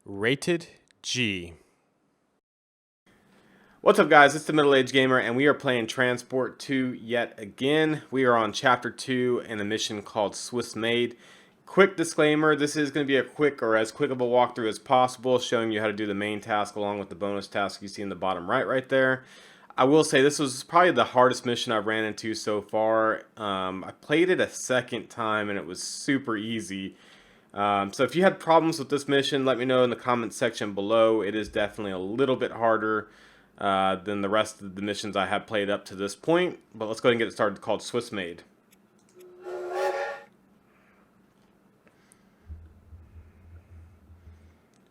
Rated G. What's up, guys? It's the MiddleAgedGamer, and we are playing Transport 2 yet again. We are on Chapter 2 in a mission called Swiss Made. Quick disclaimer, this is going to be a quick or as quick of a walkthrough as possible, showing you how to do the main task along with the bonus task you see in the bottom right there. I will say this was probably the hardest mission I've ran into so far. I played it a second time and it was super easy. So if you had problems with this mission, let me know in the comment section below. It is definitely a little bit harder than the rest of the missions I have played up to this point. But let's go ahead and get it started. Called Swiss Made.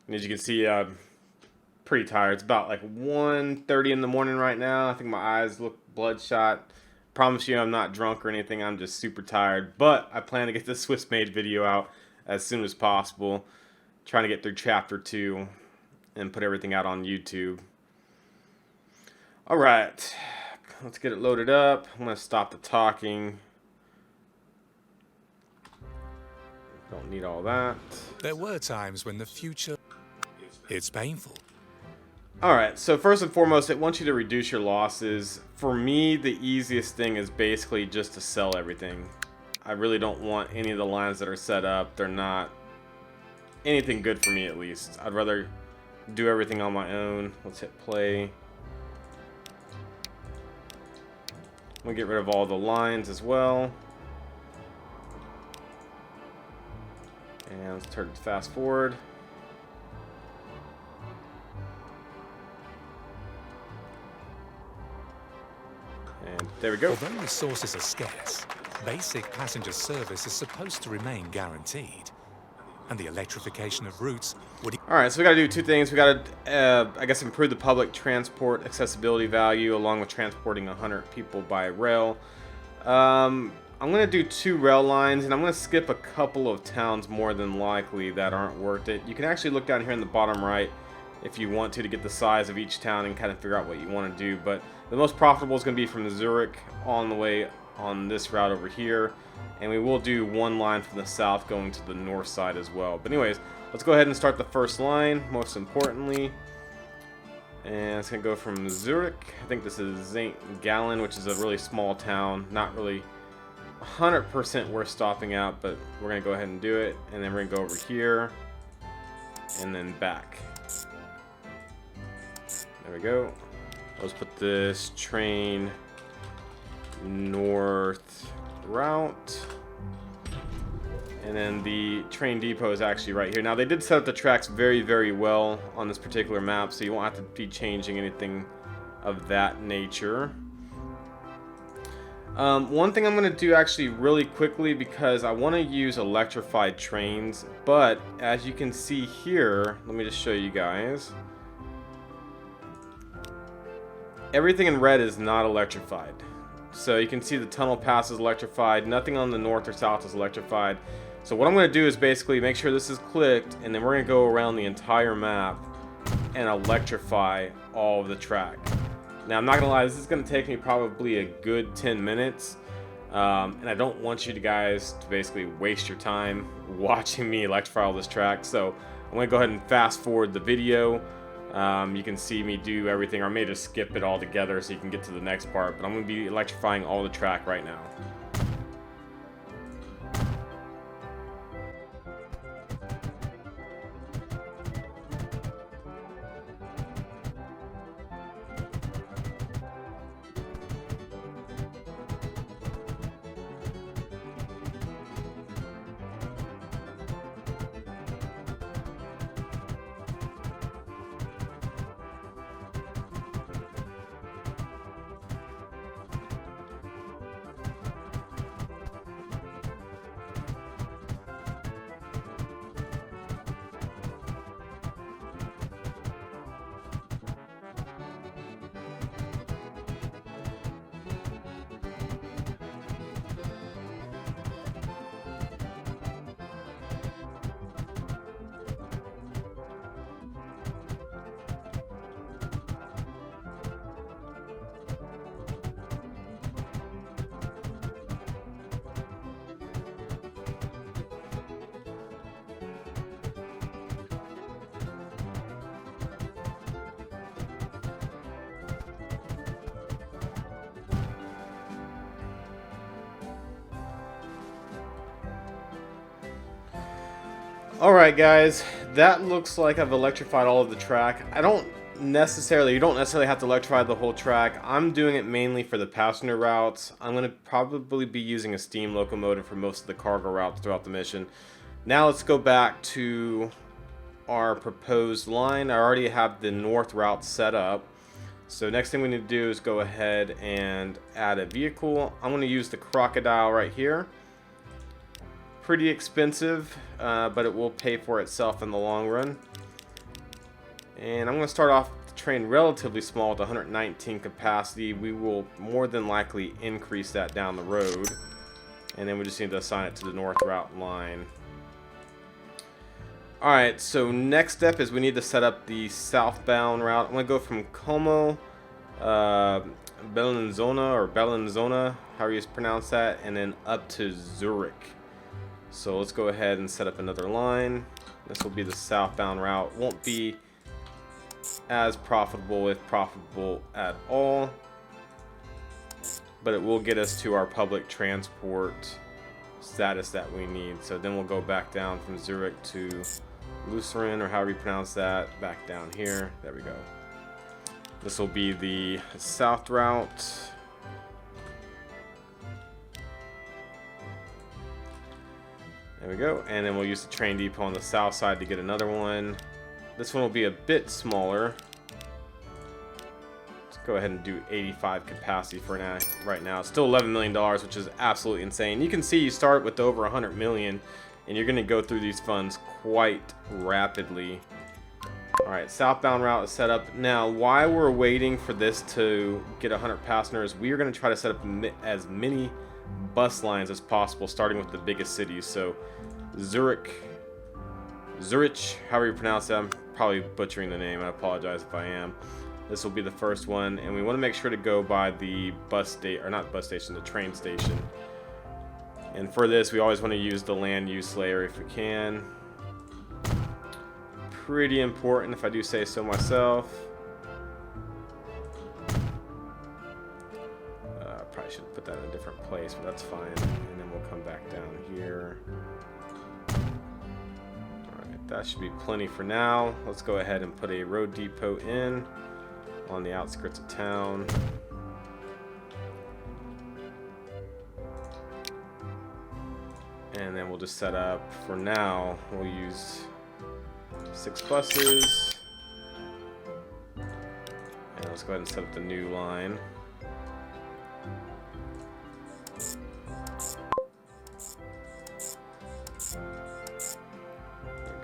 And as you can see, pretty tired. It's about like 1:30 in the morning right now. I think my eyes look bloodshot. Promise you I'm not drunk or anything. I'm just super tired. But I plan to get this Swiss Made video out as soon as possible. Trying to get through Chapter 2 and put everything out on YouTube. Alright, let's get it loaded up. I'm going to stop the talking. Don't need all that. There were times when the future... It's painful. Alright, so first and foremost, it wants you to reduce your losses. For me, the easiest thing is basically just to sell everything. I really don't want any of the lines that are set up. They're not anything good for me, at least. I'd rather do everything on my own. Let's hit play. I'm going to get rid of all the lines as well. And let's turn it fast forward. And there we go. Although resources are scarce, basic passenger service is supposed to remain guaranteed. And the electrification of routes would... Alright, so we gotta do two things. We gotta, I guess, improve the public transport accessibility value along with transporting 100 people by rail. I'm gonna do 2 rail lines, and I'm gonna skip a couple of towns more than likely that aren't worth it. You can actually look down here in the bottom right if you want to get the size of each town and kind of figure out what you want to do. But the most profitable is going to be from Zurich on the way on this route over here. And we will do 1 line from the south going to the north side as well. But anyways, let's go ahead and start the first line, most importantly. And it's going to go from Zurich. I think this is Gallen, which is a really small town. Not really 100% worth stopping at, but we're going to go ahead and do it. And then we're going to go over here and then back. There we go. Let's put this train north route. And then the train depot is actually right here. Now, they did set up the tracks very, very well on this particular map, so you won't have to be changing anything of that nature. One thing I'm going to do actually really quickly, because I want to use electrified trains, but as you can see here, let me just show you guys. Everything in red is not electrified. So you can see the tunnel pass is electrified. Nothing on the north or south is electrified. So what I'm going to do is basically make sure this is clicked, and then we're going to go around the entire map and electrify all of the track. Now, I'm not going to lie, this is going to take me probably a good 10 minutes. And I don't want you guys to basically waste your time watching me electrify all this track. So I'm going to go ahead and fast forward the video. You can see me do everything, or I may just skip it all together so you can get to the next part, but I'm going to be electrifying all the track right now. Alright guys, that looks like I've electrified all of the track. You don't necessarily have to electrify the whole track. I'm doing it mainly for the passenger routes. I'm going to probably be using a steam locomotive for most of the cargo routes throughout the mission. Now let's go back to our proposed line. I already have the north route set up. So next thing we need to do is go ahead and add a vehicle. I'm going to use the crocodile right here. Pretty expensive, but it will pay for itself in the long run. And I'm going to start off the train relatively small with 119 capacity. We will more than likely increase that down the road. And then we just need to assign it to the north route line. Alright, so next step is we need to set up the southbound route. I'm going to go from Como, Bellinzona, however you pronounce that, and then up to Zurich. So let's go ahead and set up another line. This will be the southbound route. Won't be as profitable, if profitable at all, but it will get us to our public transport status that we need. So then we'll go back down from Zurich to Lucerne, or however you pronounce that, back down here. There we go. This will be the south route. There we go. And then we'll use the train depot on the south side to get another one. This one will be a bit smaller. Let's go ahead and do 85 capacity for now. Right now, it's still $11 million, which is absolutely insane. You can see you start with over 100 million, and you're going to go through these funds quite rapidly. Alright, southbound route is set up. Now, while we're waiting for this to get 100 passengers, we are going to try to set up as many bus lines as possible, starting with the biggest cities. So, Zurich, however you pronounce that. I'm probably butchering the name. I apologize if I am. This will be the first one, and we want to make sure to go by the the train station. And for this, we always want to use the land use layer if we can. Pretty important, if I do say so myself. Probably should put that in a different place, but that's fine. And then we'll come back down here. Alright, that should be plenty for now. Let's go ahead and put a road depot in on the outskirts of town. And then we'll just set up, for now, we'll use 6 buses. And let's go ahead and set up the new line.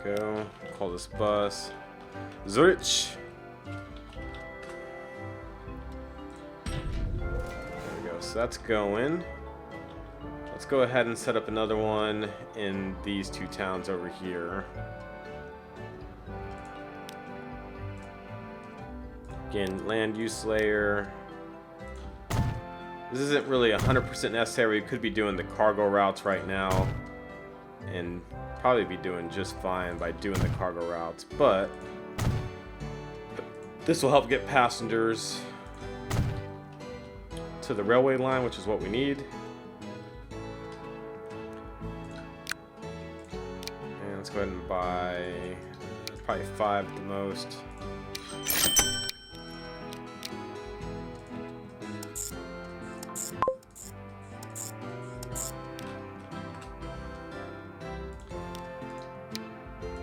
There we go. Call this bus Zurich. There we go. So that's going. Let's go ahead and set up another one in these two towns over here. Again, land use layer. This isn't really 100% necessary. We could be doing the cargo routes right now and probably be doing just fine by doing the cargo routes, but this will help get passengers to the railway line, which is what we need. And let's go ahead and buy probably 5 at the most.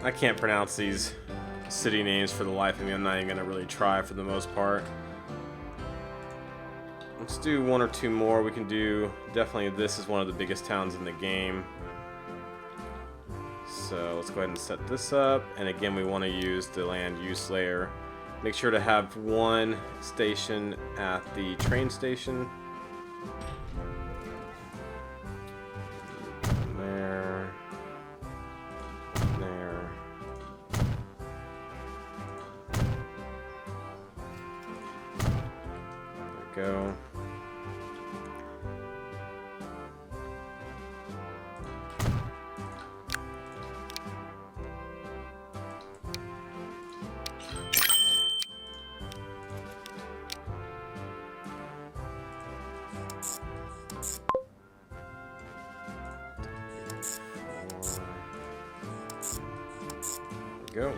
I can't pronounce these city names for the life of me. I'm not even going to really try for the most part. Let's do 1 or 2 more. We can do, definitely this is one of the biggest towns in the game. So let's go ahead and set this up. And again, we want to use the land use layer. Make sure to have 1 station at the train station. Go. go.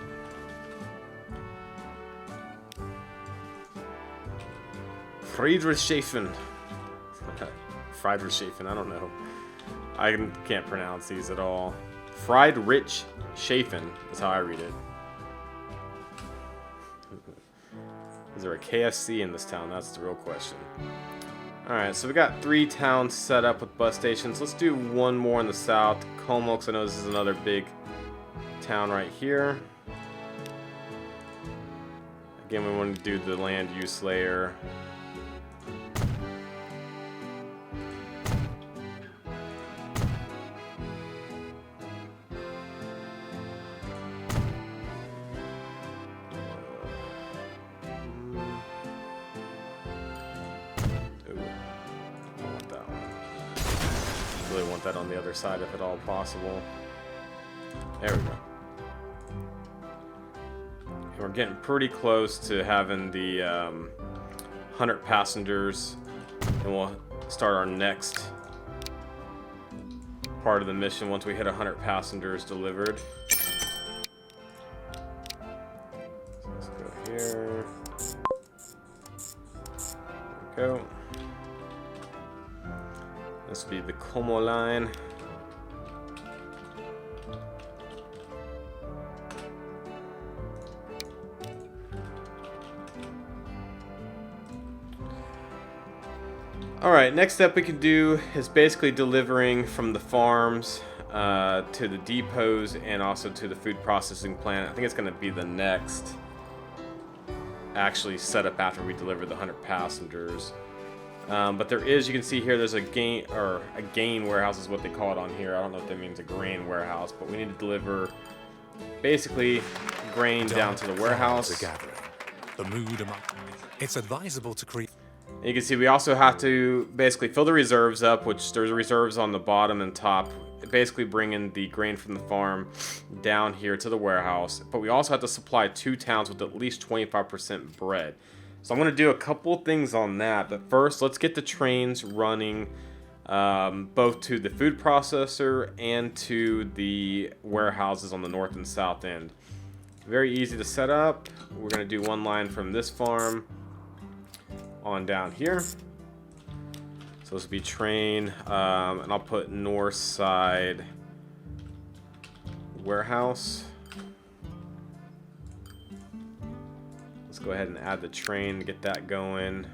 Friedrichshafen. Friedrichshafen, I don't know. I can't pronounce these at all. Friedrichshafen is how I read it. Is there a KFC in this town? That's the real question. Alright, so we got 3 towns set up with bus stations. Let's do one more in the south. Como, because I know this is another big town right here. Again, we want to do the land use layer. That on the other side if at all possible. There we go. And we're getting pretty close to having the 100 passengers, and we'll start our next part of the mission once we hit 100 passengers delivered. So let's go here. There we go. This will be the Como line. Alright, next step we can do is basically delivering from the farms to the depots and also to the food processing plant. I think it's going to be the next actually set up after we deliver the 100 passengers. But there is, you can see here, there's a gain warehouse is what they call it on here. I don't know if that means a grain warehouse, but we need to deliver basically grain down to the warehouse. The mood among it's advisable to create. And you can see we also have to basically fill the reserves up, which there's reserves on the bottom and top. Basically bringing the grain from the farm down here to the warehouse. But we also have to supply 2 towns with at least 25% bread. So I'm going to do a couple things on that, but first let's get the trains running both to the food processor and to the warehouses on the north and south end. Very easy to set up. We're going to do one line from this farm on down here. So this will be train, and I'll put north side warehouse. Let's go ahead and add the train to get that going.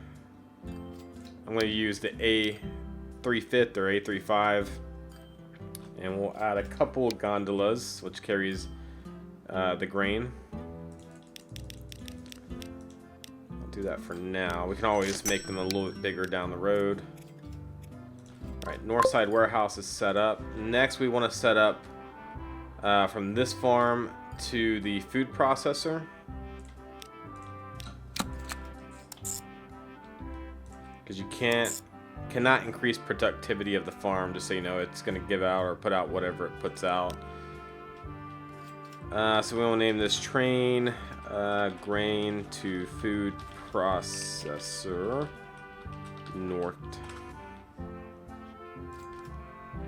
I'm going to use the A350 or A35, and we'll add a couple gondolas, which carries the grain. I'll do that for now. We can always make them a little bit bigger down the road. Alright, north side warehouse is set up. Next we want to set up from this farm to the food processor. Because you cannot increase productivity of the farm, just so you know. It's going to give out or put out whatever it puts out. So we will name this train grain to food processor north.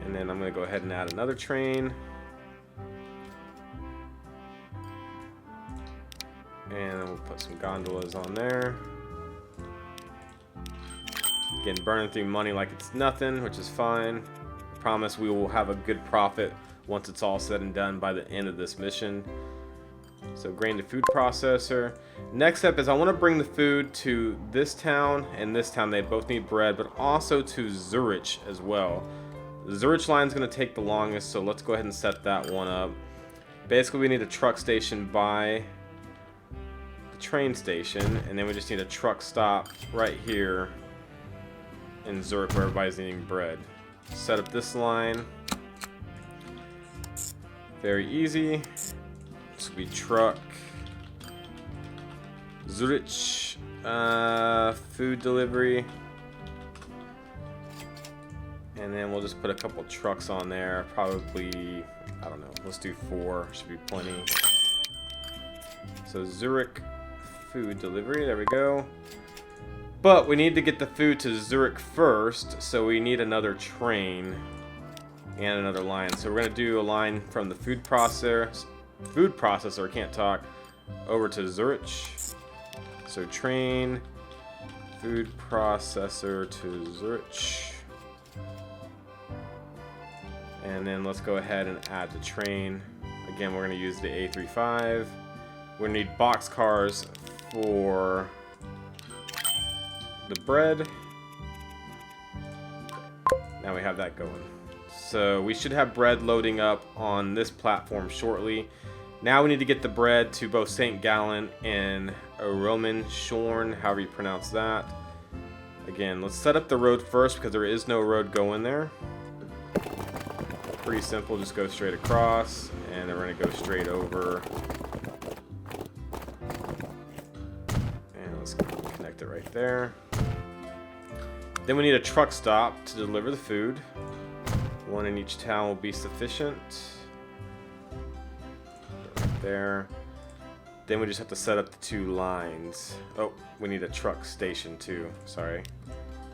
And then I'm going to go ahead and add another train. And then we'll put some gondolas on there. Again, burning through money like it's nothing, which is fine. I promise we will have a good profit once it's all said and done by the end of this mission. So grain to food processor. Next step is I want to bring the food to this town and this town. They both need bread, but also to Zurich as well. The Zurich line is going to take the longest, so let's go ahead and set that one up. Basically, we need a truck station by the train station, and then we just need a truck stop right here in Zurich where everybody's eating bread. Set up this line. Very easy. This will be truck. Zurich food delivery. And then we'll just put a couple trucks on there. Probably, I don't know, let's do 4. Should be plenty. So Zurich food delivery, there we go. But we need to get the food to Zurich first, so we need another train and another line. So we're going to do a line from the food processor food processor, can't talk, over to Zurich. So train, food processor to Zurich. And then let's go ahead and add the train. Again, we're going to use the A35. We're going to need box cars for the bread. Now we have that going. So we should have bread loading up on this platform shortly. Now we need to get the bread to both St. Gallen and Roman Shorn, however you pronounce that. Again, let's set up the road first because there is no road going there. Pretty simple, just go straight across, and then we're going to go straight over. And let's connect it right there. Then we need a truck stop to deliver the food. One in each town will be sufficient. Right there. Then we just have to set up the 2 lines. Oh, we need a truck station too. Sorry.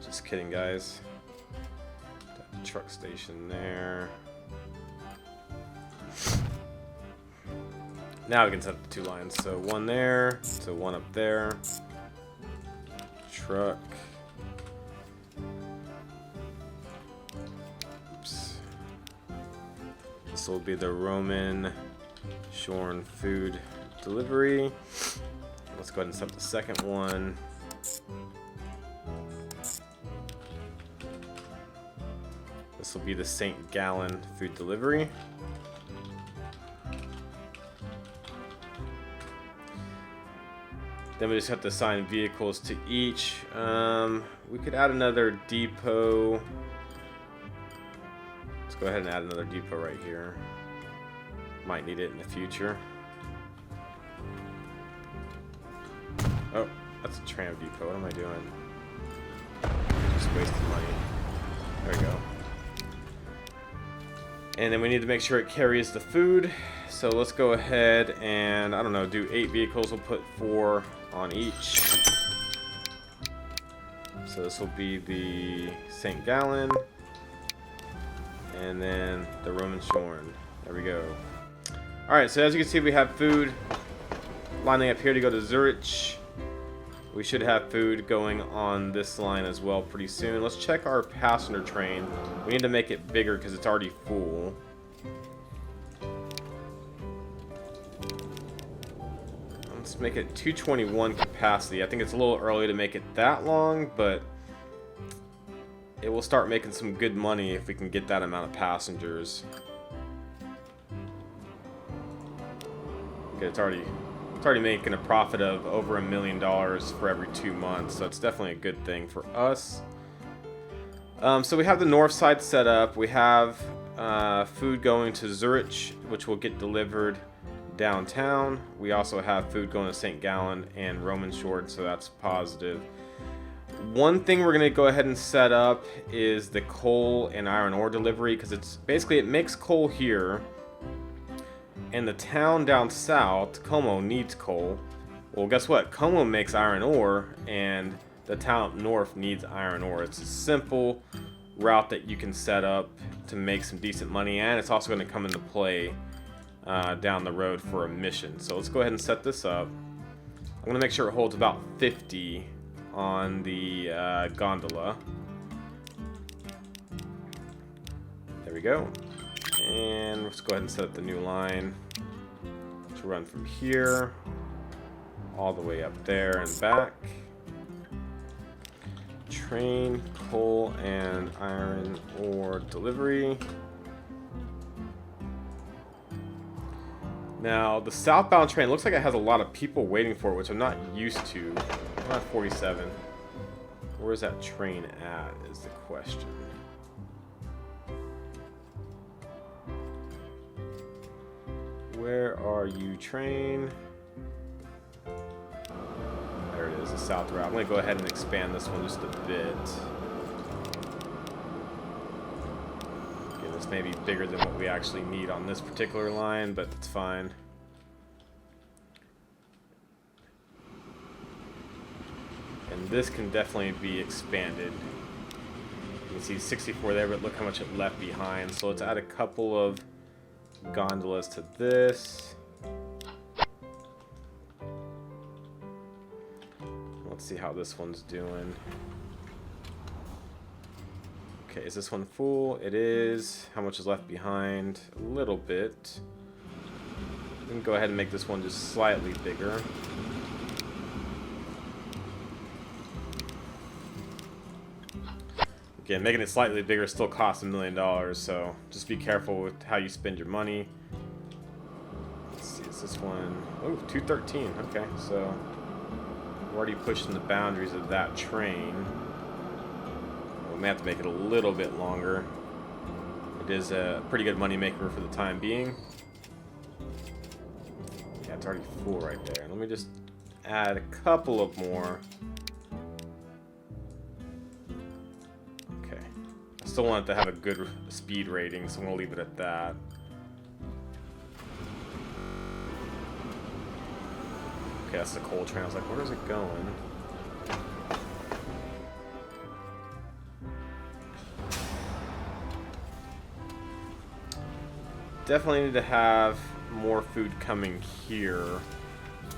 Just kidding, guys. Truck station there. Now we can set up the 2 lines. So one there, so one up there. Truck. Oops. This will be the Roman Shorn food delivery. Let's go ahead and set up the second one. This will be the St. Gallen food delivery. Then we just have to assign vehicles to each. We could add another depot. Let's go ahead and add another depot right here. Might need it in the future. Oh, that's a tram depot. What am I doing? Just wasting money. There we go. And then we need to make sure it carries the food. So let's go ahead and, I don't know, do 8 vehicles. We'll put 4 on each. So this will be the St. Gallen. And then the Roman Shorn. There we go. Alright, so as you can see, we have food lining up here to go to Zurich. We should have food going on this line as well pretty soon. Let's check our passenger train. We need to make it bigger because it's already full. Let's make it 221 capacity. I think it's a little early to make it that long, but it will start making some good money if we can get that amount of passengers. Okay, it's already making a profit of over $1 million for every 2 months, so it's definitely a good thing for us. So we have the north side set up. We have food going to Zurich, which will get delivered downtown. We also have food going to St. Gallen and Roman Shorn, so that's positive. One thing we're going to go ahead and set up is the coal and iron ore delivery, because it's basically, it makes coal here, and the town down south, Como, needs coal. Well, guess what? Como makes iron ore, and the town up north needs iron ore. It's a simple route that you can set up to make some decent money, and it's also going to come into play down the road for a mission. So let's go ahead and set this up. I'm going to make sure it holds about 50 on the gondola. There we go. And let's go ahead and set up the new line to run from here all the way up there and back. Train, coal, and iron ore delivery. Now, the southbound train looks like it has a lot of people waiting for it, which I'm not used to. I'm at 47. Where's that train at, is the question. Where are you, train? There it is, the south route. I'm going to go ahead and expand this one just a bit. This may be bigger than what we actually need on this particular line, but it's fine. And this can definitely be expanded. You can see 64 there, but look how much it left behind. So let's add a couple of gondolas to this. Let's see how this one's doing. Okay, is this one full? It is. How much is left behind? A little bit. We can go ahead and make this one just slightly bigger. Again, making it slightly bigger still costs $1 million, so just be careful with how you spend your money. Let's see, is this one? Oh, 213. Okay, so we're already pushing the boundaries of that train. We may have to make it a little bit longer. It is a pretty good money maker for the time being. Yeah, it's already full right there. Let me just add a couple of more. Okay. I still want it to have a good speed rating, so I'm going to leave it at that. Okay, that's the coal train. I was like, where is it going? Definitely need to have more food coming here,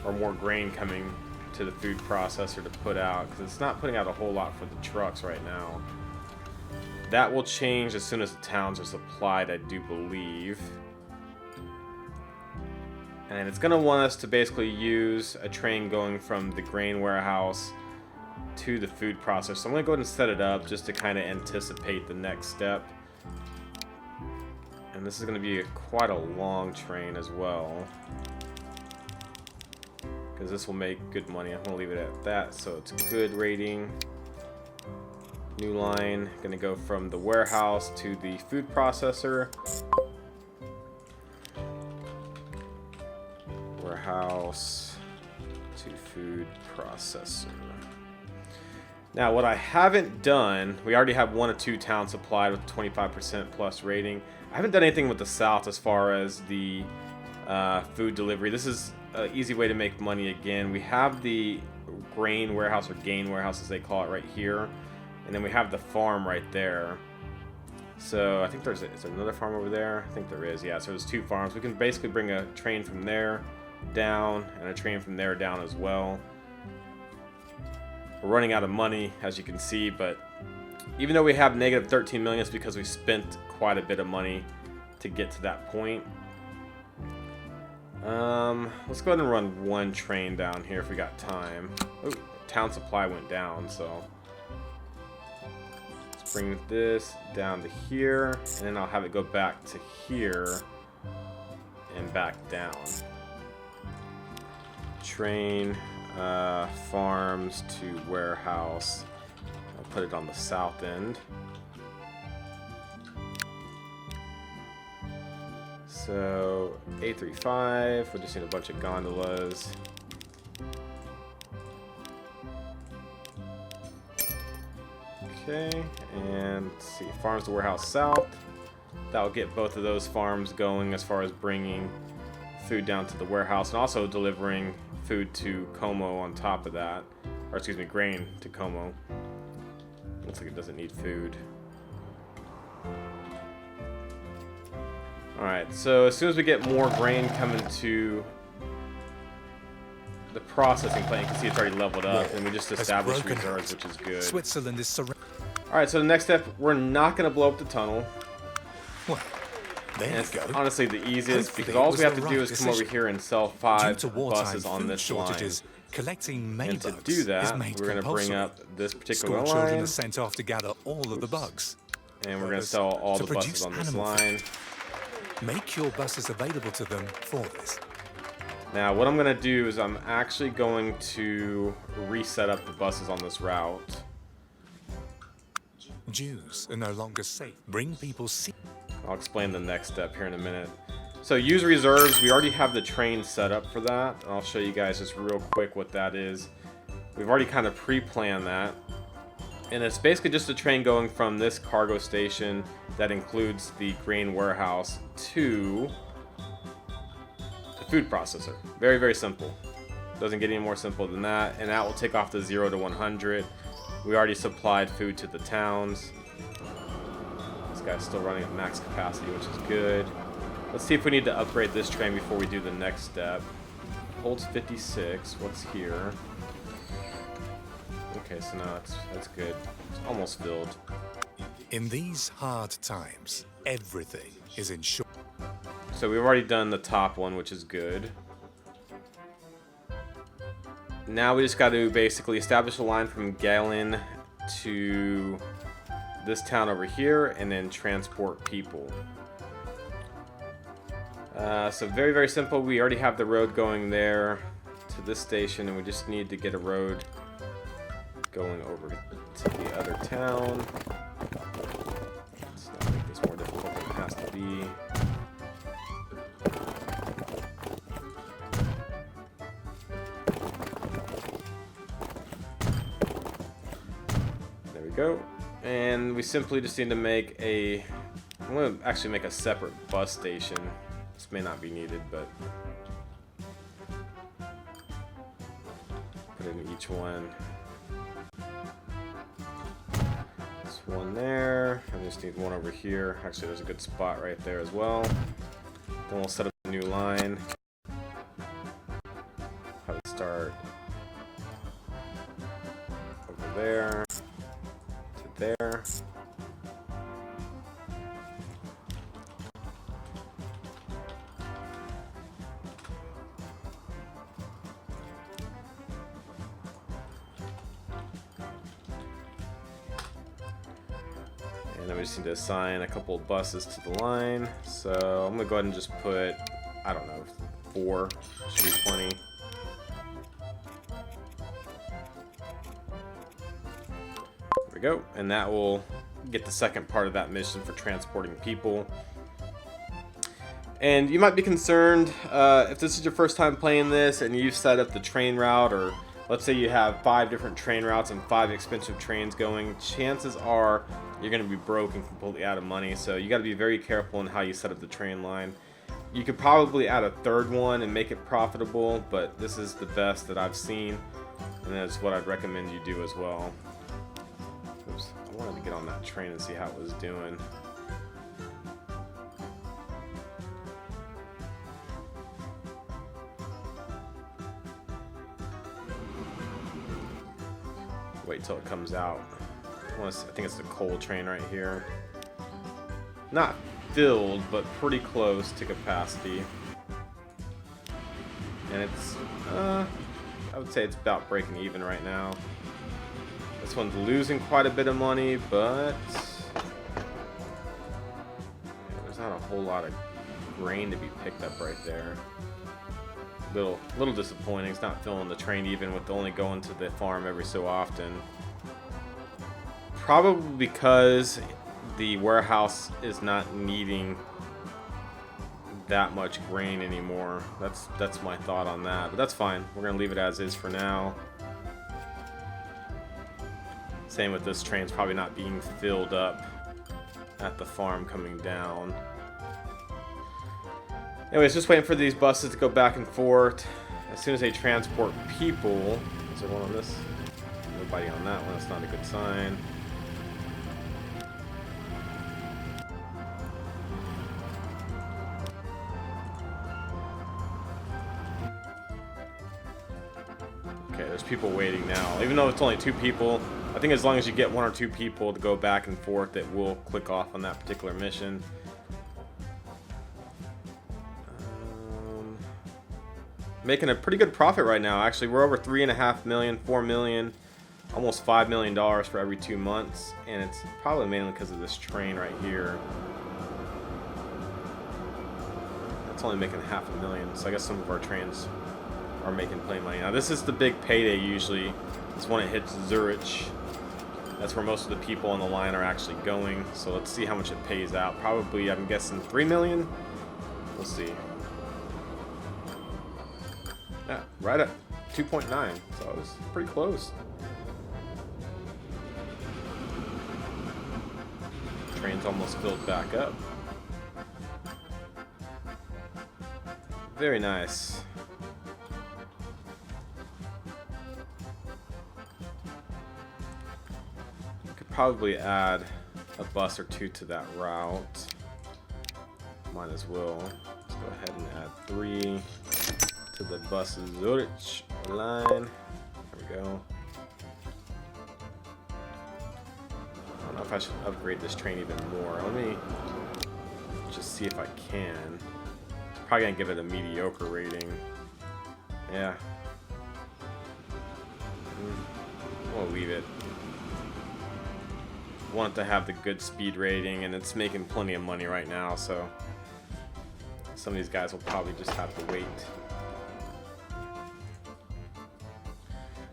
or more grain coming to the food processor to put out, because it's not putting out a whole lot for the trucks right now. That will change as soon as the towns are supplied, I do believe. And it's going to want us to basically use a train going from the grain warehouse to the food processor. So I'm going to go ahead and set it up just to kind of anticipate the next step. And this is going to be quite a long train as well, because this will make good money. I'm going to leave it at that, so it's good rating. New line, going to go from the warehouse to the food processor. Warehouse to food processor. Now, what I haven't done, we already have 1 or 2 towns supplied with 25% plus rating. I haven't done anything with the South as far as the food delivery. This is an easy way to make money again. We have the grain warehouse, or gain warehouse as they call it, right here. And then we have the farm right there. So I think is there another farm over there? I think there is, yeah. So there's 2 farms. We can basically bring a train from there down and a train from there down as well. We're running out of money, as you can see, but even though we have negative 13 million, it's because we spent quite a bit of money to get to that point. Let's go ahead and run 1 train down here if we got time. Oh, town supply went down, so let's bring this down to here, and then I'll have it go back to here and back down. Train, farms to warehouse. I'll put it on the south end. So A35, we just need a bunch of gondolas. Okay, and let's see, farms to warehouse south. That'll get both of those farms going as far as bringing food down to the warehouse, and also delivering food to Como on top of that. Or excuse me, grain to Como. Looks like it doesn't need food. Alright, so as soon as we get more grain coming to the processing plant, you can see it's already leveled up, and we just established reserves, which is good. Switzerland is Alright, so the next step, we're not going to blow up the tunnel. Well, there you go. Honestly the easiest, because all we have to do is come over here and sell 5 buses on this line. Collecting And to do that, we're going to bring up this particular line. Children are sent off to gather all of the bugs. And we're going to sell all the buses on this line. Make your buses available to them for this. Now, what I'm going to do is I'm actually going to reset up the buses on this route. Jews are no longer safe. Bring people I'll explain the next step here in a minute. So use reserves. We already have the train set up for that. I'll show you guys just real quick what that is. We've already kind of pre-planned that. And it's basically just a train going from this cargo station that includes the grain warehouse to the food processor. Very, very simple. Doesn't get any more simple than that. And that will take off the 0 to 100. We already supplied food to the towns. This guy's still running at max capacity, which is good. Let's see if we need to upgrade this train before we do the next step. Holds 56. What's here? Okay, so now that's good. It's almost filled. In these hard times, everything is in short. So we've already done the top one, which is good. Now we just got to basically establish a line from Gallen to this town over here, and then transport people. So very, very simple. We already have the road going there to this station, and we just need to get a road going over to the other town. Let's not make this more difficult than it has to be. There we go. And we simply just need to make a... I'm going to actually make a separate bus station. This may not be needed, but... put in each one. This one there. I just need one over here. Actually, there's a good spot right there as well. Then we'll set up a new line. Have it start over there to there. And then we just need to assign a couple of buses to the line. So I'm gonna go ahead and just put, I don't know, 4. Should be plenty. There we go. And that will get the second part of that mission for transporting people. And you might be concerned if this is your first time playing this and you've set up the train route, or let's say you have 5 different train routes and 5 expensive trains going, chances are you're going to be broke and completely out of money. So you got to be very careful in how you set up the train line. You could probably add a third one and make it profitable, but this is the best that I've seen, and that's what I'd recommend you do as well. Oops, I wanted to get on that train and see how it was doing. Wait till it comes out. I think it's the coal train right here. Not filled, but pretty close to capacity. And it's, I would say it's about breaking even right now. This one's losing quite a bit of money, but there's not a whole lot of grain to be picked up right there. Little disappointing. It's not filling the train even with only going to the farm every so often. Probably because the warehouse is not needing that much grain anymore. That's my thought on that, but that's fine. We're gonna leave it as is for now. Same with this train's probably not being filled up at the farm coming down. Anyways, just waiting for these buses to go back and forth. As soon as they transport people, is there one on this? Nobody on that one. That's not a good sign. Okay, there's people waiting now. Even though it's only 2 people, I think as long as you get 1 or 2 people to go back and forth, it will click off on that particular mission. Making a pretty good profit right now. Actually, we're over 3.5 million, 4 million, almost $5 million for every 2 months, and it's probably mainly because of this train right here. It's only making $500,000, so I guess some of our trains are making plenty of money. Now this is the big payday usually. It's when it hits Zurich. That's where most of the people on the line are actually going. So let's see how much it pays out. Probably, I'm guessing 3 million. We'll see. Yeah, right at 2.9, so it was pretty close. Train's almost filled back up. Very nice. Could probably add a bus or 2 to that route. Might as well. Let's go ahead and add 3 to the bus Zurich line. There we go. if I should upgrade this train even more. Let me just see if I can. Probably gonna give it a mediocre rating. Yeah. We'll leave it. Want it to have the good speed rating, and it's making plenty of money right now, so some of these guys will probably just have to wait.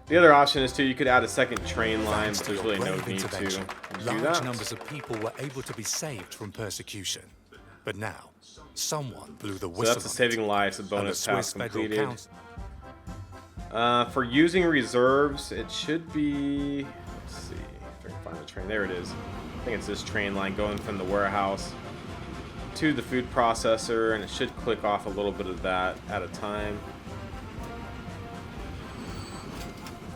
The other option is you could add a second train line, but there's really no need to do large that. numbers of people were able to be saved from persecution. But now, someone blew the whistle. So that's a saving lives, a bonus task completed. For using reserves, it should be, let's see if I can find the train. There it is. I think it's this train line going from the warehouse to the food processor, and it should click off a little bit of that at a time.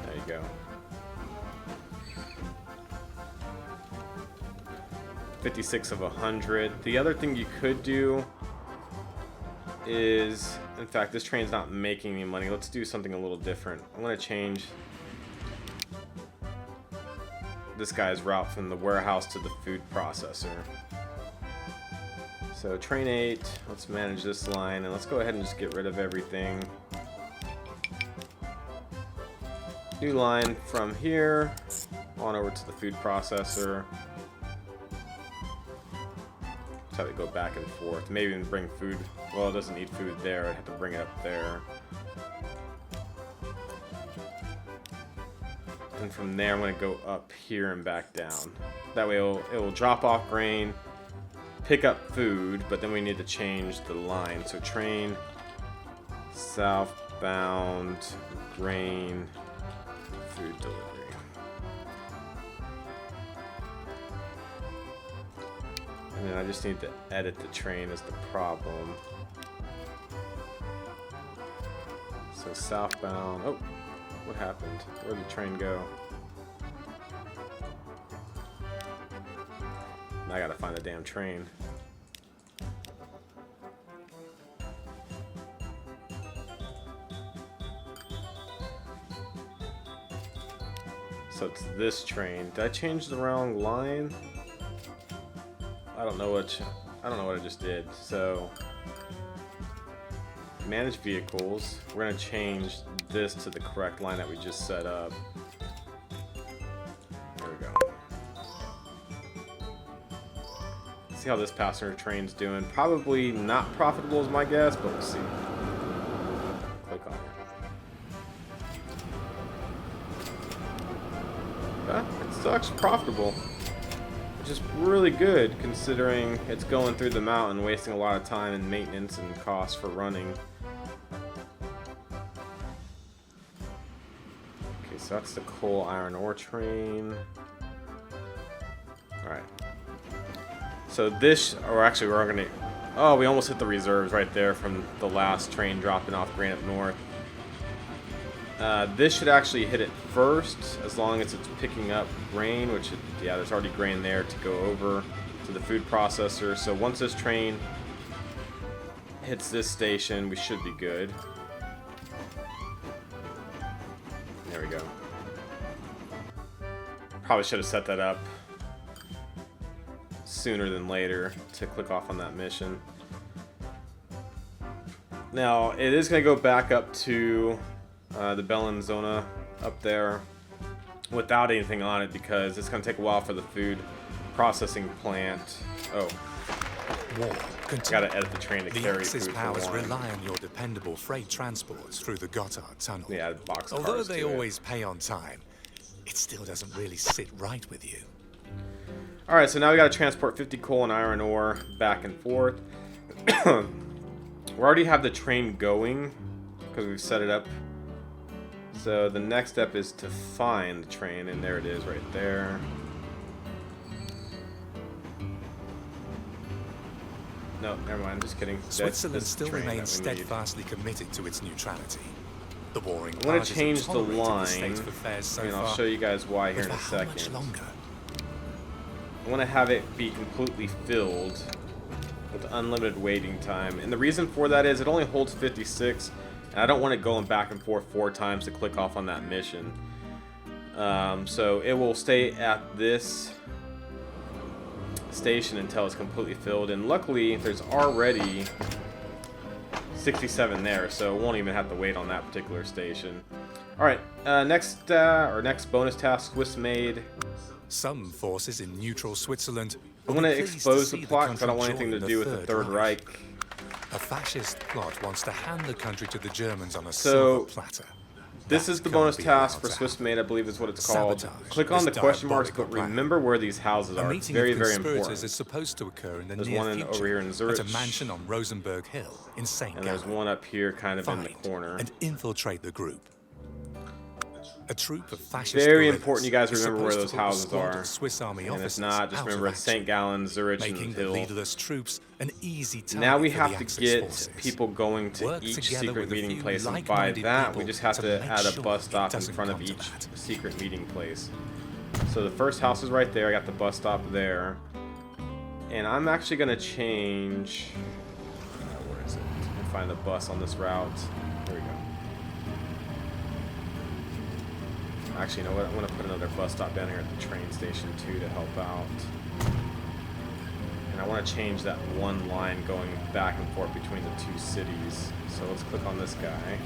There you go. $56 of 100. The other thing you could do is, in fact, this train's not making any money. Let's do something a little different. I'm going to change this guy's route from the warehouse to the food processor. So train 8, let's manage this line, and let's go ahead and just get rid of everything. New line from here on over to the food processor. Just have to go back and forth. Maybe even bring food. Well, it doesn't need food there. I'd have to bring it up there. And from there, I'm going to go up here and back down. That way, it will drop off grain, pick up food, but then we need to change the line. So train, southbound, grain, food delivery. And then I just need to edit the train is the problem. So southbound, oh, what happened? Where'd the train go? Now I gotta find the damn train. So it's this train. Did I change the wrong line? I don't know what I just did. So manage vehicles. We're gonna change this to the correct line that we just set up. There we go. See how this passenger train's doing. Probably not profitable is my guess, but we'll see. Click on it. It's actually profitable, which is really good considering it's going through the mountain, wasting a lot of time and maintenance and costs for running. Okay, so that's the coal iron ore train. Alright. So this, or actually we're gonna, oh, we almost hit the reserves right there from the last train dropping off grain up north. This should actually hit it first, as long as it's picking up grain, which, yeah, there's already grain there to go over to the food processor. So once this train hits this station, we should be good. There we go. Probably should have set that up sooner than later to click off on that mission. Now, it is going to go back up to the Gallen zona up there without anything on it because it's going to take a while for the food processing plant. Oh, gotta edit the train to carry Axis food. powers rely on your dependable freight transports through the Gotthard tunnel. Yeah, box cars. Although they always pay on time, it still doesn't really sit right with you. All right, so now we got to transport 50 coal and iron ore back and forth. We already have the train going because we've set it up. So the next step is to find the train, and there it is right there. No, never mind, just kidding. Switzerland still remains steadfastly committed to its neutrality. The warring I'm going to change the line, and I'll show you guys why here in a second. I want to have it be completely filled with unlimited waiting time, and the reason for that is it only holds 56. And I don't want it going back and forth 4 times to click off on that mission. So it will stay at this station until it's completely filled. And luckily, there's already 67 there, so it won't even have to wait on that particular station. All right, next bonus task, Swiss made. Some forces in neutral Switzerland. I want to expose the plot because I don't want anything to do with the Third Reich. A fascist plot wants to hand the country to the Germans on a silver platter. This is the bonus task for Swiss made, I believe is what it's called. Click on the question marks, but remember where these houses are. It's very, very important. Is supposed to occur in the there's near one future over here in Zurich. at a mansion on Rosenberg Hill in St. Gallen. And there's one up here kind of in the Find corner. and infiltrate the group. A troop of fascist Very guerrillas important you guys is remember where supposed those to put a houses squad are. of Swiss Army And if officers not, just out remember of it's St. action, Gallen, Zurich, and making the Hill. leaderless troops an easy target Now we for have the to Axis get forces. people going to Work each together secret with a meeting few place, and by like-minded that we people just have to to make add a sure bus it stop in doesn't front of come to each that. secret meeting place. So the first house is right there. I got the bus stop there, and I'm actually gonna change. Where is it? I can find the bus on this route. There we go. Actually, you know what? I'm gonna put another bus stop down here at the train station too to help out. And I want to change that one line going back and forth between the two cities. So let's click on this guy.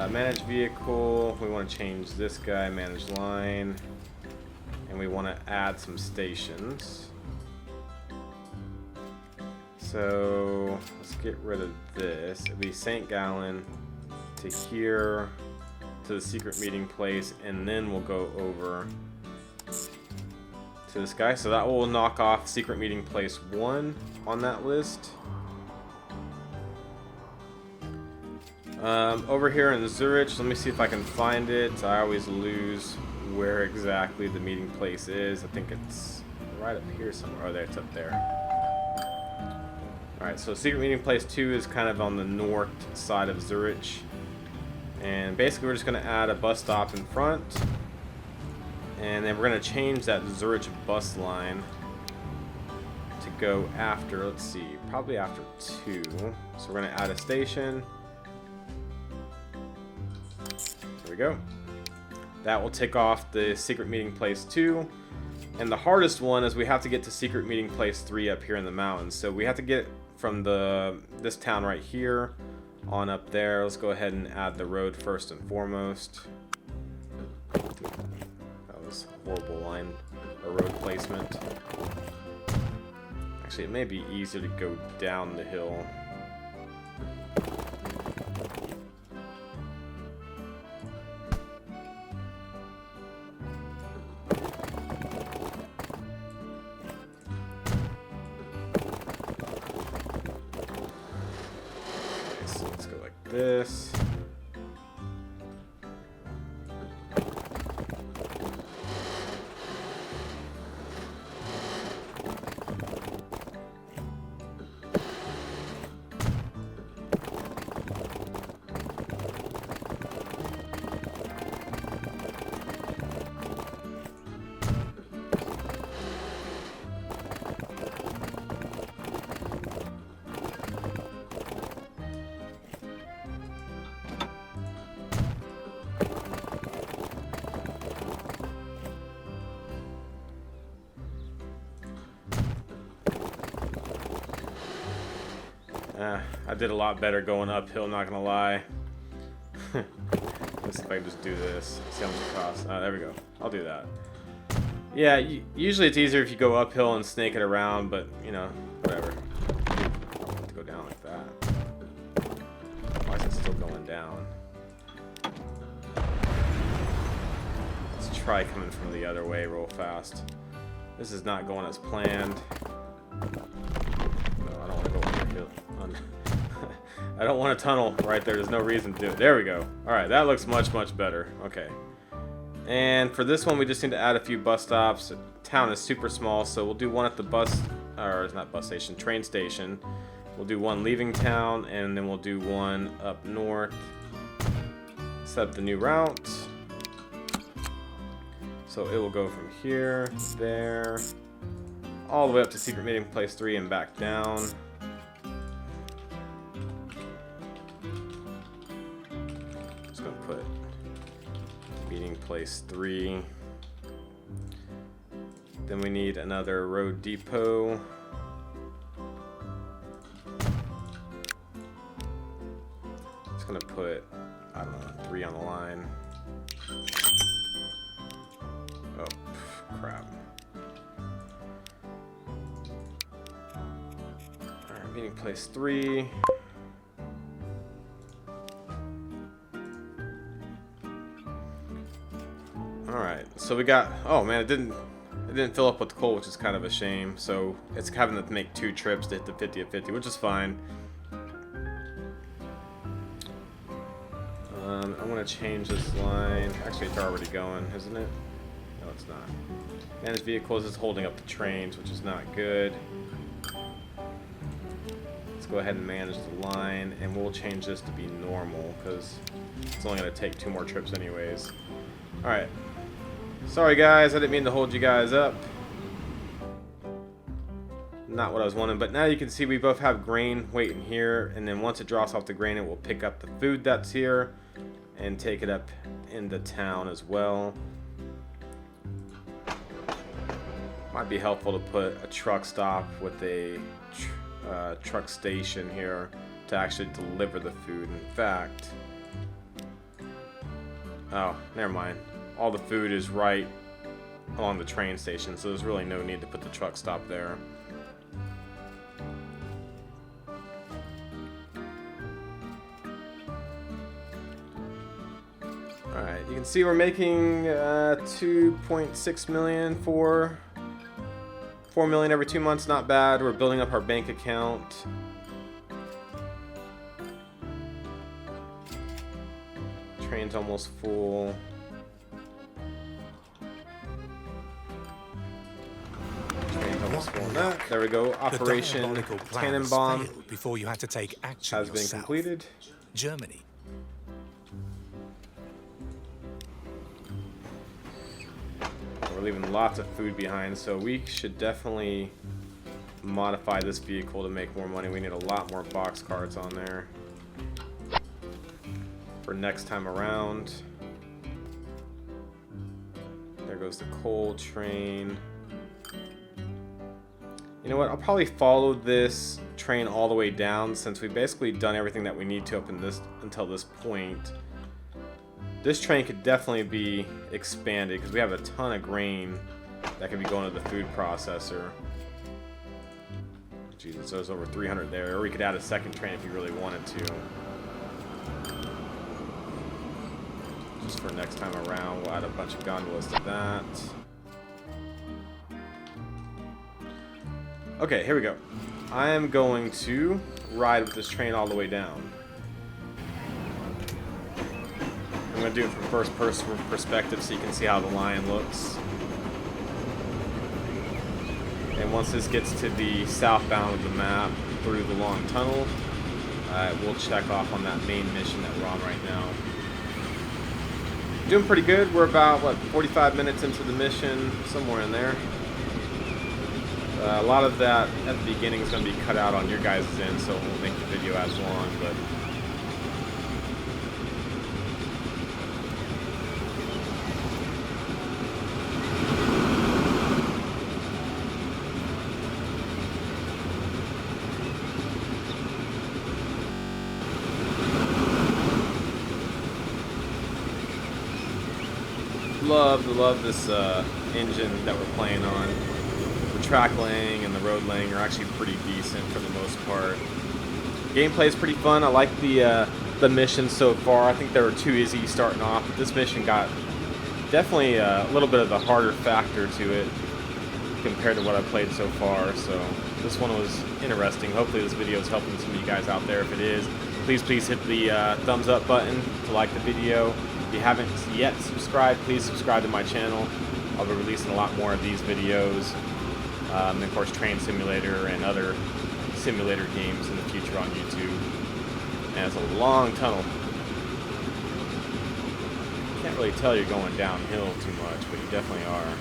Manage vehicle. We want to change this guy. Manage line. And we want to add some stations. So let's get rid of this. It'll be St. Gallen to here to the secret meeting place, and then we'll go over to this guy. So that will knock off secret meeting place 1 on that list. Over here in Zurich, let me see if I can find it. I always lose where exactly the meeting place is. I think it's right up here somewhere. Oh, there, it's up there. Alright, so secret meeting place 2 is kind of on the north side of Zurich. And basically we're just going to add a bus stop in front. And then we're going to change that Zurich bus line to go after, let's see, probably after 2. So we're going to add a station. There we go. That will take off the secret meeting place 2. And the hardest one is we have to get to secret meeting place 3 up here in the mountains. So we have to get from this town right here on up there. Let's go ahead and add the road first and foremost. That was a horrible line or road placement. Actually, it may be easier to go down the hill. This. I did a lot better going uphill, not gonna lie. Let's see if I can just do this. See how much it costs. There we go. I'll do that. Yeah, usually it's easier if you go uphill and snake it around, but, you know, whatever. I have to go down like that. Why is it still going down? Let's try coming from the other way real fast. This is not going as planned. No, I don't want to go on the hill. I don't want a tunnel right there. There's no reason to do it. There we go. Alright, that looks much, much better. Okay. And for this one, we just need to add a few bus stops. The town is super small, so we'll do one at the it's not bus station, train station. We'll do one leaving town, and then we'll do one up north. Set up the new route. So it will go from here, there, all the way up to secret meeting place 3 and back down. Put meeting place 3 Then we need another road depot. Just gonna put, I don't know, 3 on the line. Oh, crap. Alright, meeting place 3. Alright, so we got, oh man, it didn't fill up with coal, which is kind of a shame. So it's having to make 2 trips to hit the 50 of 50, which is fine. I'm gonna change this line. Actually, it's already going, isn't it? No, it's not. Manage vehicles is holding up the trains, which is not good. Let's go ahead and manage the line, and we'll change this to be normal because it's only gonna take 2 more trips anyways. All right. Sorry guys, I didn't mean to hold you guys up. Not what I was wanting, but now you can see we both have grain waiting here, and then once it drops off the grain, it will pick up the food that's here and take it up into town as well. Might be helpful to put a truck stop with a truck station here to actually deliver the food. In fact, oh, never mind. All the food is right along the train station, so there's really no need to put the truck stop there. Alright, you can see we're making 2.6 million for 4 million every 2 months. Not bad. We're building up our bank account. Train's almost full. There we go. Operation Tannenbaum before you had to take action has been completed. Germany. We're leaving lots of food behind, so we should definitely modify this vehicle to make more money. We need a lot more box carts on there for next time around. There goes the coal train. You know what, I'll probably follow this train all the way down since we've basically done everything that we need to up in this until this point. This train could definitely be expanded because we have a ton of grain that could be going to the food processor. Jesus, there's over 300 there, or we could add a second train if you really wanted to. Just for next time around, we'll add a bunch of gondolas to that. Okay, here we go. I am going to ride with this train all the way down. I'm going to do it from first person perspective so you can see how the line looks. And once this gets to the southbound of the map through the long tunnel, we'll check off on that main mission that we're on right now. Doing pretty good. We're about, what, 45 minutes into the mission, somewhere in there. A lot of that at the beginning is going to be cut out on your guys' end, so it won't make the video as long, but love this engine that we're playing on. The track laying and the road laying are actually pretty decent for the most part. Gameplay is pretty fun. I like the missions so far. I think they were too easy starting off, but this mission got definitely a little bit of the harder factor to it compared to what I've played so far. So this one was interesting. Hopefully this video is helping some of you guys out there. If it is, please hit the thumbs up button to like the video. If you haven't yet subscribed, please subscribe to my channel. I'll be releasing a lot more of these videos. And of course, Train Simulator and other simulator games in the future on YouTube. And it's a long tunnel. Can't really tell you're going downhill too much, but you definitely are.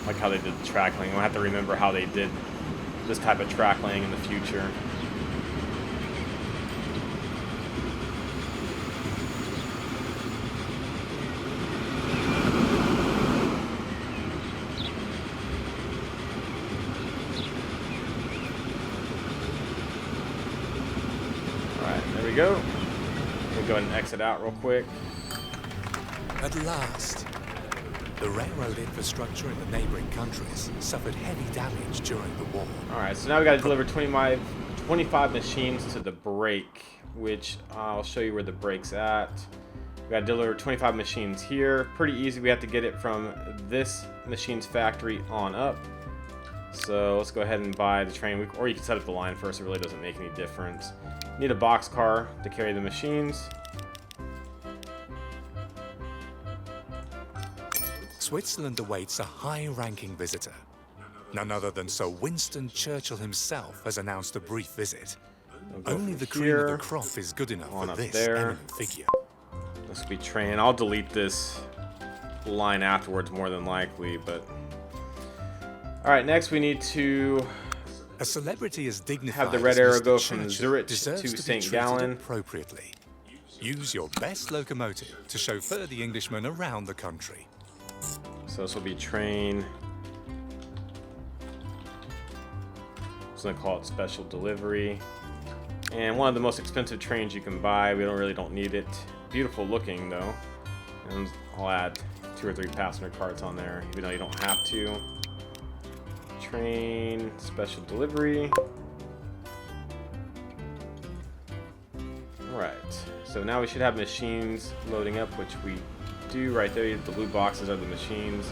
Like how they did the track laying. We'll have to remember how they did this type of track laying in the future. we go. We'll go ahead and exit out real quick. At last, the railroad infrastructure in the neighboring countries suffered heavy damage during the war. Alright, so now we got to deliver 25 machines to the break, which I'll show you where the break's at. We got to deliver 25 machines here. Pretty easy. We have to get it from this machine's factory on up. So let's go ahead and buy the train, or you can set up the line first. It really doesn't make any difference. Need a box car to carry the machines. Switzerland awaits a high-ranking visitor. None other than Sir Winston Churchill himself has announced a brief visit. Only the cream of the crop is good enough for this eminent figure. This will be train. I'll delete this line afterwards, more than likely, but... Alright, next we need to... A celebrity as dignified have the red arrow Mr. go from Churchill Zurich deserves to be St. treated Gallen. appropriately. Use your best locomotive to chauffeur the Englishman around the country. So this will be train. I'm just gonna call it special delivery. And one of the most expensive trains you can buy. We don't need it. Beautiful looking though. And I'll add 2 or 3 passenger carts on there, even though you don't have to. Train, special delivery. Alright, so now we should have machines loading up, which we do right there. The blue boxes are the machines.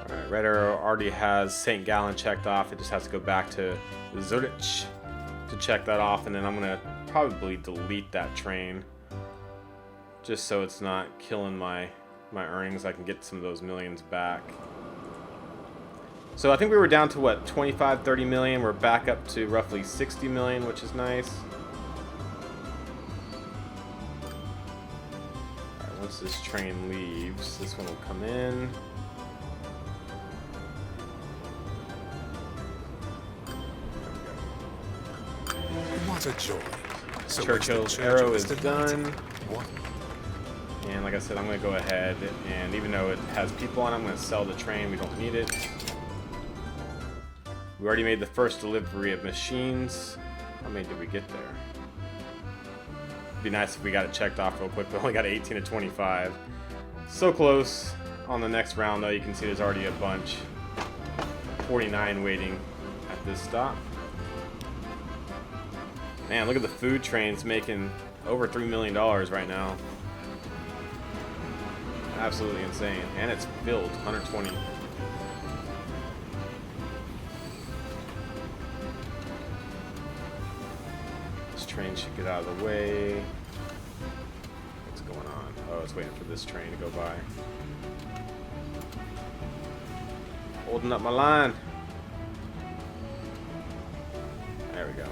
Alright, Red Arrow already has St. Gallen checked off. It just has to go back to Zurich to check that off, and then I'm gonna probably delete that train just so it's not killing my earnings. I can get some of those millions back. So I think we were down to what, 25-30 million. We're back up to roughly 60 million, which is nice. Alright, once this train leaves, this one will come in. What a joy. So Churchill's arrow is done. And like I said, I'm going to go ahead and even though it has people on it, I'm going to sell the train. We don't need it. We already made the first delivery of machines. How many did we get there? It'd be nice if we got it checked off real quick. We only got 18 to 25. So close. On the next round though, you can see there's already a bunch. 49 waiting at this stop. Man, look at the food trains making over $3 million right now. Absolutely insane. And it's filled, 120. This train should get out of the way. What's going on? Oh, it's waiting for this train to go by. Holding up my line. There we go.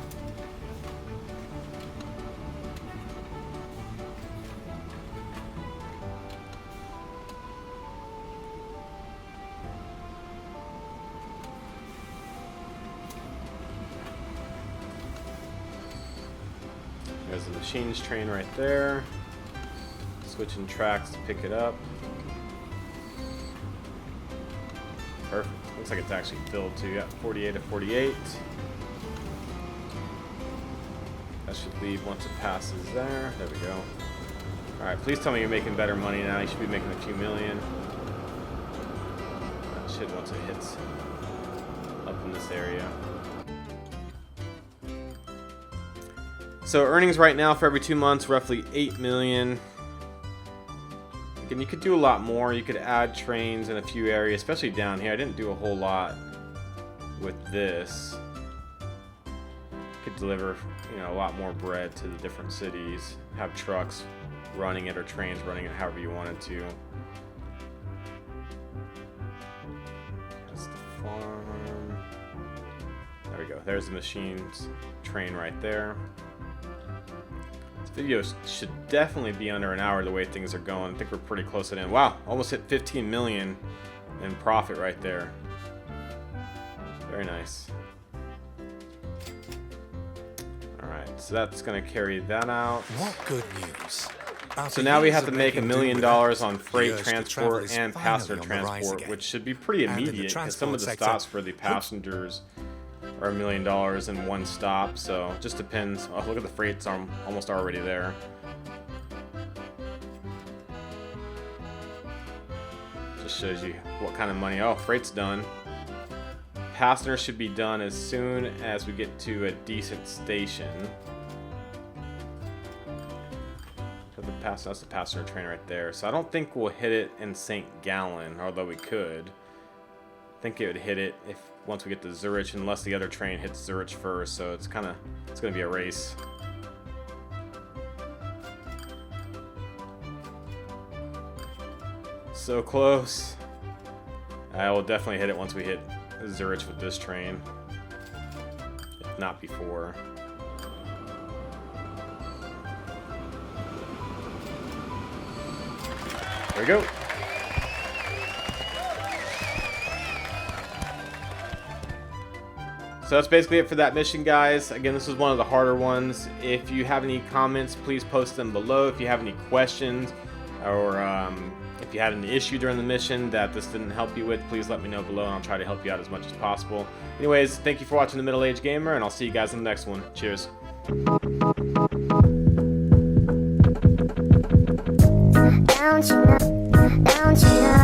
There's the machines train right there. Switching tracks to pick it up. Perfect. Looks like it's actually filled too. Yeah, 48 to 48. That should leave once it passes there. There we go. Alright, please tell me you're making better money now. You should be making a few million. That should once it hits up in this area. So earnings right now for every 2 months, roughly 8 million. Again, you could do a lot more. You could add trains in a few areas, especially down here. I didn't do a whole lot with this. Could deliver, you know, a lot more bread to the different cities. Have trucks running it or trains running it, however you wanted to. That's the farm. There we go. There's the machines train right there. Video should definitely be under an hour the way things are going. I think we're pretty close to the end. Wow, almost hit 15 million in profit right there. Very nice. Alright, so that's going to carry that out. What good news. So now we have to make $1 million on freight transport and passenger transport, which should be pretty immediate, because some of the stops for the passengers are $1 million in one stop, so it just depends. Oh, look at the freight's almost already there. Just shows you what kind of money. Oh, freight's done. Passenger should be done as soon as we get to a decent station. That's the passenger train right there. So I don't think we'll hit it in St. Gallen, although we could. I think it would hit it if once we get to Zurich, unless the other train hits Zurich first. So it's gonna be a race. So close. I will definitely hit it once we hit Zurich with this train, if not before. There we go. So that's basically it for that mission, guys. Again, this was one of the harder ones. If you have any comments, please post them below. If you have any questions, or if you had an issue during the mission that this didn't help you with, please let me know below, and I'll try to help you out as much as possible. Anyways, thank you for watching the Middle-Aged Gamer, and I'll see you guys in the next one. Cheers. Don't you know?